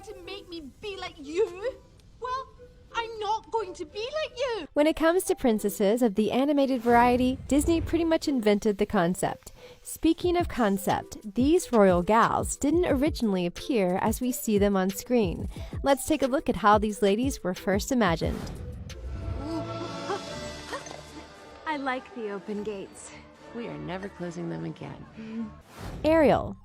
to make me be like you? Well, I'm not going to be like you. When it comes to princesses of the animated variety, Disney pretty much invented the concept. Speaking of concept, these royal gals didn't originally appear as we see them on screen. Let's take a look at how these ladies were first imagined. I like the open gates. We are never closing them again. Ariel.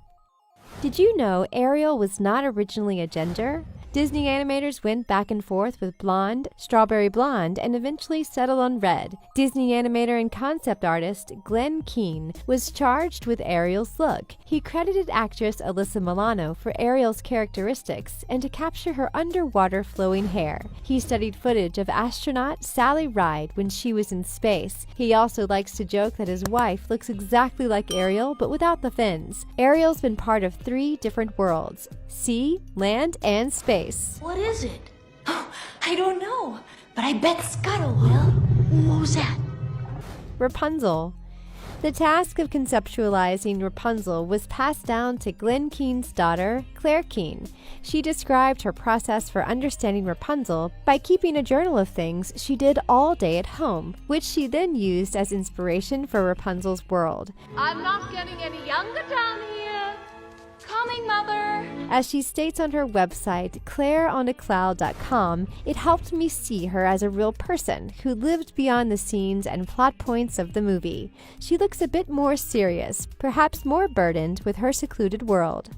Did you know Ariel was not originally a gender? Disney animators went back and forth with blonde, strawberry blonde, and eventually settled on red. Disney animator and concept artist Glenn Keane was charged with Ariel's look. He credited actress Alyssa Milano for Ariel's characteristics and to capture her underwater flowing hair. He studied footage of astronaut Sally Ride when she was in space. He also likes to joke that his wife looks exactly like Ariel but without the fins. Ariel's been part of 3 different worlds: sea, land, and space. What is it? Oh, I don't know, but I bet Scuttle will. What was that? Rapunzel. The task of conceptualizing Rapunzel was passed down to Glenn Keane's daughter, Claire Keane. She described her process for understanding Rapunzel by keeping a journal of things she did all day at home, which she then used as inspiration for Rapunzel's world. I'm not getting any younger down here. Coming, Mother. As she states on her website, claireonacloud.com, it helped me see her as a real person who lived beyond the scenes and plot points of the movie. She looks a bit more serious, perhaps more burdened with her secluded world.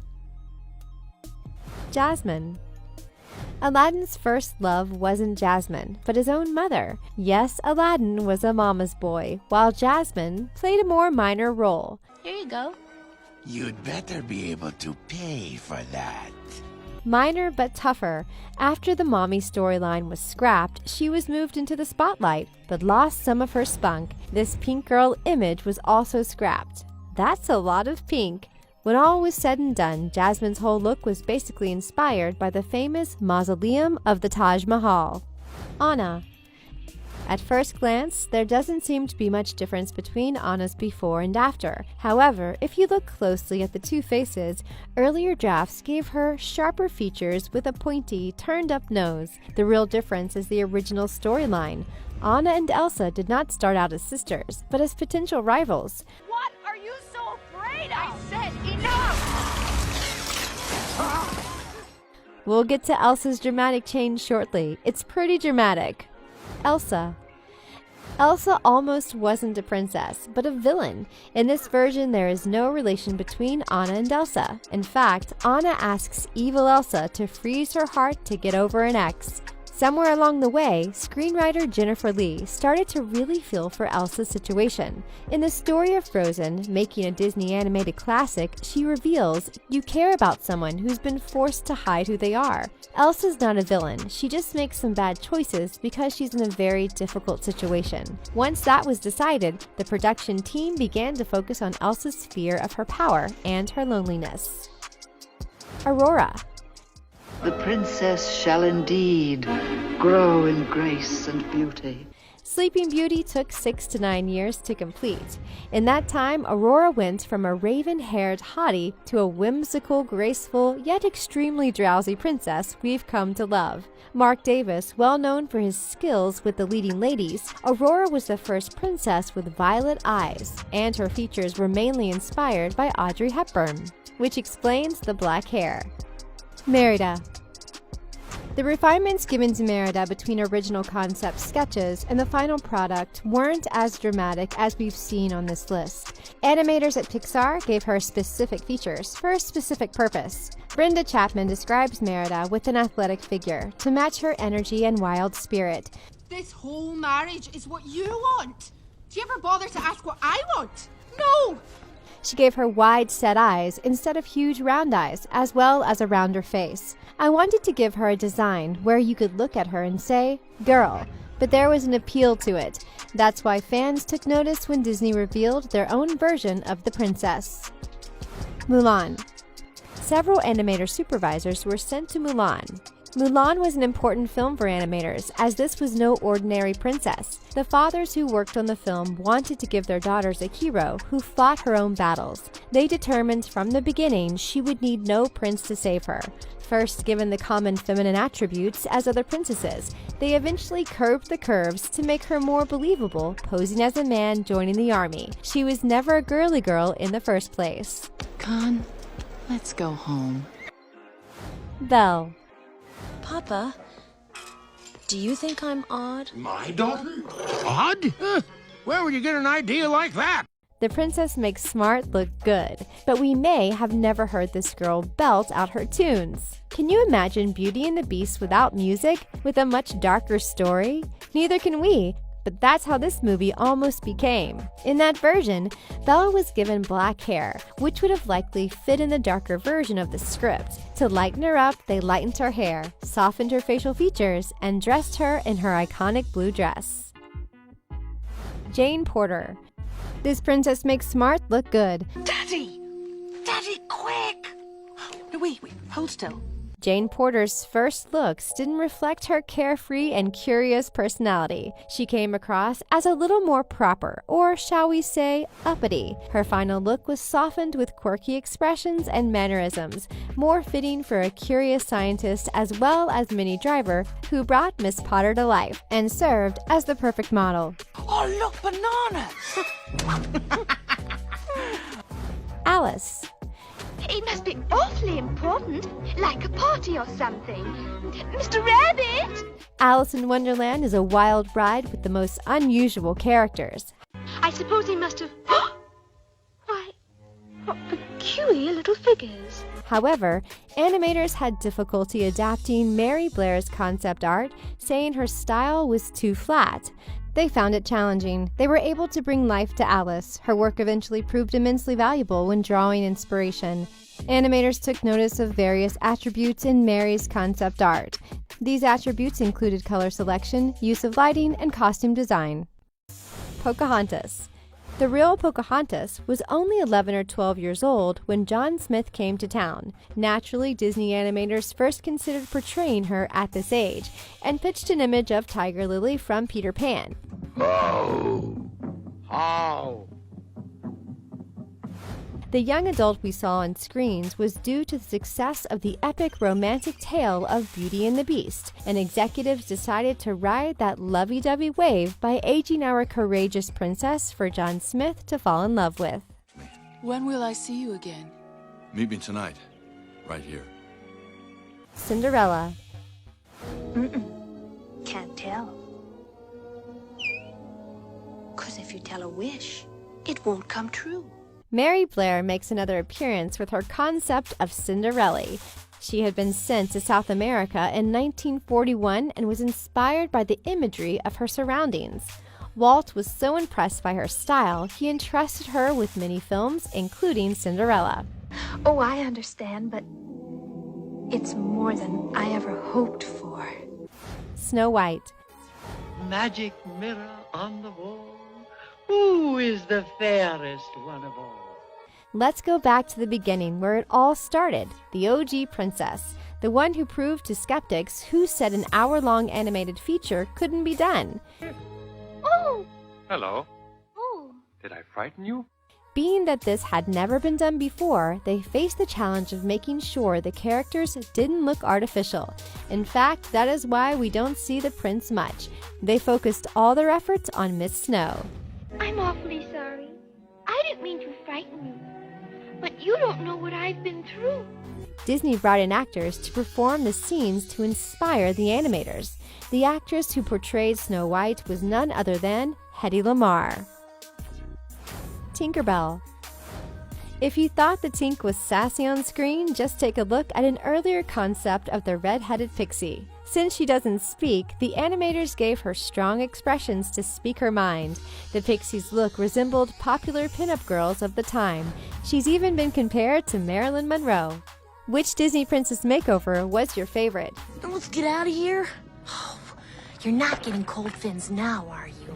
Jasmine. Aladdin's first love wasn't Jasmine, but his own mother. Yes, Aladdin was a mama's boy, while Jasmine played a more minor role. Here you go. You'd better be able to pay for that. Minor but tougher. After the mommy storyline was scrapped, she was moved into the spotlight, but lost some of her spunk. This pink girl image was also scrapped. That's a lot of pink. When all was said and done, Jasmine's whole look was basically inspired by the famous mausoleum of the Taj Mahal. Anna. At first glance, there doesn't seem to be much difference between Anna's before and after. However, if you look closely at the 2 faces, earlier drafts gave her sharper features with a pointy, turned-up nose. The real difference is the original storyline. Anna and Elsa did not start out as sisters, but as potential rivals. What are you so afraid of? I said enough! We'll get to Elsa's dramatic change shortly. It's pretty dramatic. Elsa. Elsa almost wasn't a princess, but a villain. In this version, there is no relation between Anna and Elsa. In fact, Anna asks evil Elsa to freeze her heart to get over an ex. Somewhere along the way, screenwriter Jennifer Lee started to really feel for Elsa's situation. In the story of Frozen, making a Disney animated classic, she reveals, you care about someone who's been forced to hide who they are. Elsa's not a villain, she just makes some bad choices because she's in a very difficult situation. Once that was decided, the production team began to focus on Elsa's fear of her power and her loneliness. Aurora. The princess shall indeed grow in grace and beauty. Sleeping Beauty took 6 to 9 years to complete. In that time, Aurora went from a raven-haired hottie to a whimsical, graceful, yet extremely drowsy princess we've come to love. Mark Davis, well known for his skills with the leading ladies, Aurora was the first princess with violet eyes, and her features were mainly inspired by Audrey Hepburn, which explains the black hair. Merida. The refinements given to Merida between original concept sketches and the final product weren't as dramatic as we've seen on this list. Animators at Pixar gave her specific features for a specific purpose. Brenda Chapman describes Merida with an athletic figure to match her energy and wild spirit. This whole marriage is what you want. Do you ever bother to ask what I want? No! She gave her wide-set eyes instead of huge round eyes, as well as a rounder face. I wanted to give her a design where you could look at her and say, girl, but there was an appeal to it. That's why fans took notice when Disney revealed their own version of the princess. Mulan. Several animator supervisors were sent to Mulan. Mulan was an important film for animators, as this was no ordinary princess. The fathers who worked on the film wanted to give their daughters a hero who fought her own battles. They determined from the beginning she would need no prince to save her. first given the common feminine attributes as other princesses, they eventually curved the curves to make her more believable, posing as a man joining the army. She was never a girly girl in the first place. Con, let's go home. Belle. Papa, do you think I'm odd? My daughter? Odd? Where would you get an idea like that? The princess makes Smart look good, but we may have never heard this girl belt out her tunes. Can you imagine Beauty and the Beast without music, with a much darker story? Neither can we, but that's how this movie almost became. In that version, Bella was given black hair, which would have likely fit in the darker version of the script. To lighten her up, they lightened her hair, softened her facial features, and dressed her in her iconic blue dress. Jane Porter. This princess makes Smart look good. Daddy! Daddy, quick! No, wait, hold still. Jane Porter's first looks didn't reflect her carefree and curious personality. She came across as a little more proper, or shall we say, uppity. Her final look was softened with quirky expressions and mannerisms, more fitting for a curious scientist as well as Minnie Driver, who brought Miss Potter to life and served as the perfect model. Oh, look, bananas! Alice. It must be awfully important, like a party or something. Mr. Rabbit! Alice in Wonderland is a wild ride with the most unusual characters. I suppose he must have... Why, what peculiar little figures. However, animators had difficulty adapting Mary Blair's concept art, saying her style was too flat. They found it challenging. They were able to bring life to Alice. Her work eventually proved immensely valuable when drawing inspiration. Animators took notice of various attributes in Mary's concept art. These attributes included color selection, use of lighting, and costume design. Pocahontas. The real Pocahontas was only 11 or 12 years old when John Smith came to town. Naturally, Disney animators first considered portraying her at this age and pitched an image of Tiger Lily from Peter Pan. Oh. The young adult we saw on screens was due to the success of the epic romantic tale of Beauty and the Beast, and executives decided to ride that lovey-dovey wave by aging our courageous princess for John Smith to fall in love with. When will I see you again? Meet me tonight, right here. Cinderella. Can't tell. 'Cause if you tell a wish, it won't come true. Mary Blair makes another appearance with her concept of Cinderella. She had been sent to South America in 1941 and was inspired by the imagery of her surroundings. Walt was so impressed by her style, he entrusted her with many films, including Cinderella. Oh, I understand, but it's more than I ever hoped for. Snow White. Magic mirror on the wall, who is the fairest one of all? Let's go back to the beginning where it all started, the OG princess, the one who proved to skeptics who said an hour-long animated feature couldn't be done. Oh! Hello. Oh! Did I frighten you? Being that this had never been done before, they faced the challenge of making sure the characters didn't look artificial. In fact, that is why we don't see the prince much. They focused all their efforts on Miss Snow. I'm awfully sorry. I didn't mean to frighten you. But you don't know what I've been through. Disney brought in actors to perform the scenes to inspire the animators. The actress who portrayed Snow White was none other than Hedy Lamarr. Tinkerbell. If you thought the Tink was sassy on screen, just take a look at an earlier concept of the red-headed pixie. Since she doesn't speak, the animators gave her strong expressions to speak her mind. The pixie's look resembled popular pinup girls of the time. She's even been compared to Marilyn Monroe. Which Disney princess makeover was your favorite? Let's get out of here. Oh, you're not getting cold fins now, are you?